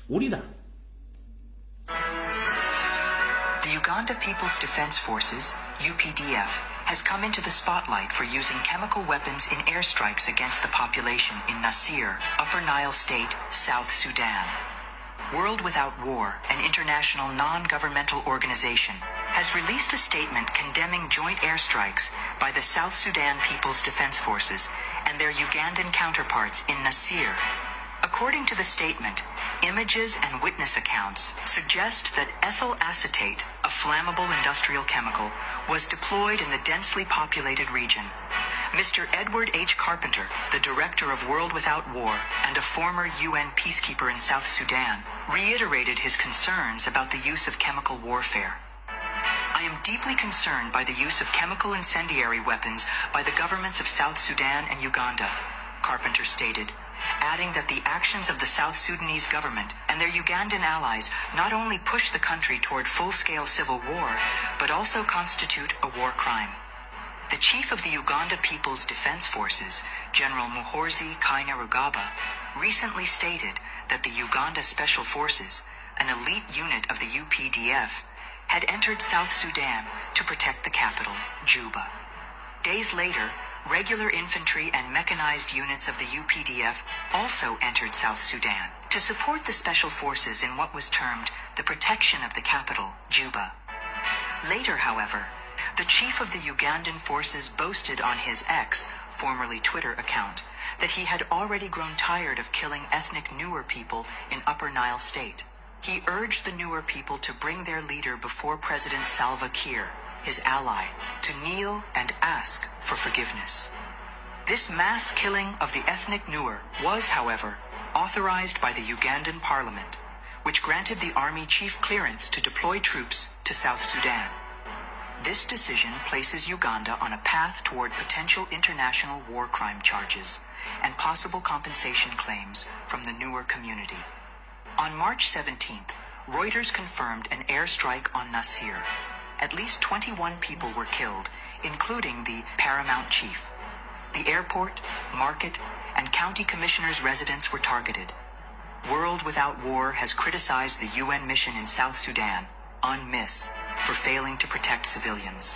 우리는 The Uganda People's Defense Forces, UPDF, has come into the spotlight for using chemical weapons in airstrikes against the population in Nasir, Upper Nile State, South Sudan. World Without War, an international non-governmental organization, has released a statement condemning joint airstrikes by the South Sudan People's Defense Forces and their Ugandan counterparts in Nasir. According to the statement, images and witness accounts suggest that ethyl acetate, a flammable industrial chemical, was deployed in the densely populated region. Mr. Edward H. Carpenter, the director of World Without War and a former UN peacekeeper in South Sudan, reiterated his concerns about the use of chemical warfare. I am deeply concerned by the use of chemical incendiary weapons by the governments of South Sudan and Uganda, Carpenter stated, adding that the actions of the South Sudanese government and their Ugandan allies not only push the country toward full-scale civil war, but also constitute a war crime. The chief of the Uganda People's Defense Forces, General Muhoozi Kainerugaba, recently stated that the Uganda Special Forces, an elite unit of the UPDF, had entered South Sudan to protect the capital, Juba. Days later, regular infantry and mechanized units of the UPDF also entered South Sudan to support the special forces in what was termed the protection of the capital, Juba. Later, however, the chief of the Ugandan forces boasted on his X, formerly Twitter account, that he had already grown tired of killing ethnic Nuer people in Upper Nile State. He urged the Nuer people to bring their leader before President SalvaKir, his ally, to kneel and ask for forgiveness. This mass killing of the ethnic Nuer was, however, authorized by the Ugandan parliament, which granted the army chief clearance to deploy troops to South Sudan. This decision places Uganda on a path toward potential international war crime charges and possible compensation claims from the Nuer community. On March 17th, Reuters confirmed an airstrike on Nasir. At least 21 people were killed, including the paramount chief. The airport, market, and county commissioners' residence were targeted. World Without War has criticized the UN mission in South Sudan, UNMISS, for failing to protect civilians.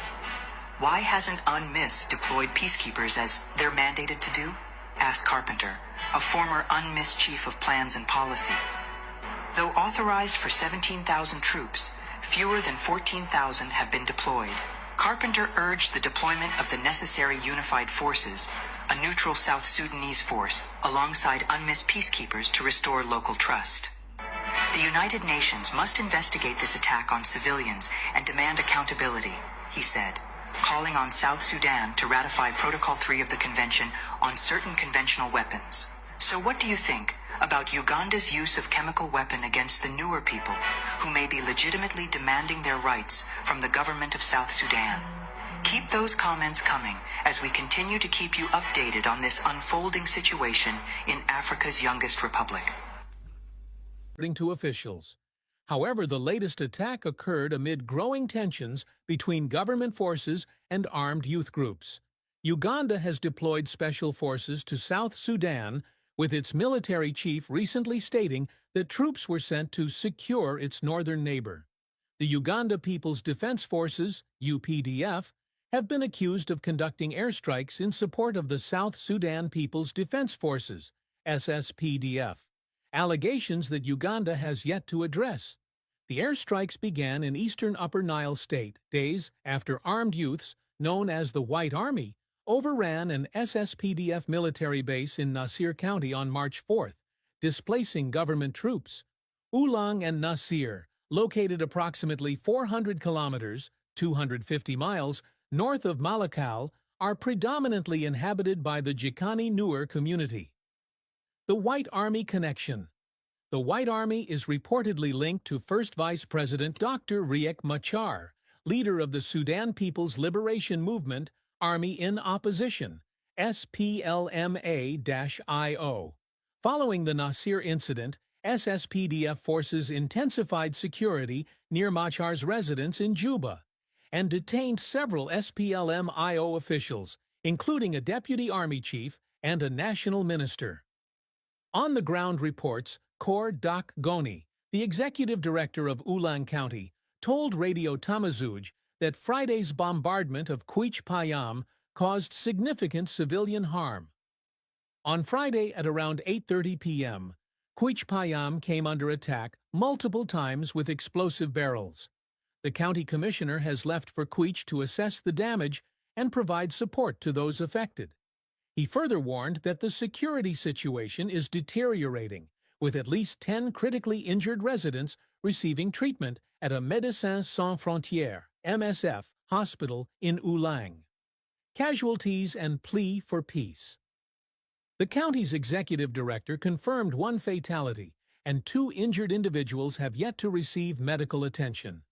Why hasn't UNMISS deployed peacekeepers as they're mandated to do? Asked Carpenter, a former UNMISS chief of plans and policy. Though authorized for 17,000 troops, fewer than 14,000 have been deployed. Carpenter urged the deployment of the necessary unified forces, a neutral South Sudanese force, alongside UNMISS peacekeepers to restore local trust. The United Nations must investigate this attack on civilians and demand accountability, he said, calling on South Sudan to ratify Protocol 3 of the Convention on certain conventional weapons. So what do you think about Uganda's use of chemical weapon against the Nuer people, who may be legitimately demanding their rights from the government of South Sudan? Keep those comments coming as we continue to keep you updated on this unfolding situation in Africa's youngest republic. According to officials. However, the latest attack occurred amid growing tensions between government forces and armed youth groups. Uganda has deployed special forces to South Sudan, with its military chief recently stating that troops were sent to secure its northern neighbor. The Uganda People's Defense Forces, UPDF, have been accused of conducting airstrikes in support of the South Sudan People's Defense Forces, SSPDF, allegations that Uganda has yet to address. The airstrikes began in eastern Upper Nile State days after armed youths, known as the White Army, overran an SSPDF military base in Nasir County on March 4th, displacing government troops. Ulang and Nasir, located approximately 400 kilometers, 250 miles, north of Malakal, are predominantly inhabited by the Jikani Nuer community. The White Army connection. The White Army is reportedly linked to First Vice President Dr. Riek Machar, leader of the Sudan People's Liberation Movement, Army in Opposition, SPLMA-IO. Following the Nasir incident, SSPDF forces intensified security near Machar's residence in Juba and detained several SPLM-IO officials, including a deputy army chief and a national minister. On-the-ground reports Kor Dak Goni, the executive director of Ulang County, told Radio Tamazuj that Friday's bombardment of Quich Payam caused significant civilian harm. On Friday at around 8:30 p.m., Quich Payam came under attack multiple times with explosive barrels. The county commissioner has left for Quich to assess the damage and provide support to those affected. He further warned that the security situation is deteriorating, with at least 10 critically injured residents receiving treatment at a Médecins Sans Frontières (MSF) hospital in Ulang. Casualties and plea for peace. The county's executive director confirmed one fatality, and 2 injured individuals have yet to receive medical attention.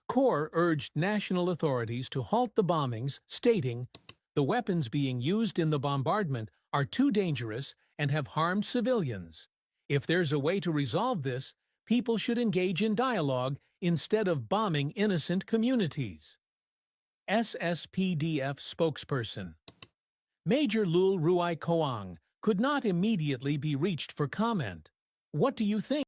Kor urged national authorities to halt the bombings, stating, "The weapons being used in the bombardment are too dangerous and have harmed civilians. If there's a way to resolve this, people should engage in dialogue instead of bombing innocent communities." SSPDF spokesperson Major Lul Ruai Koang could not immediately be reached for comment. What do you think?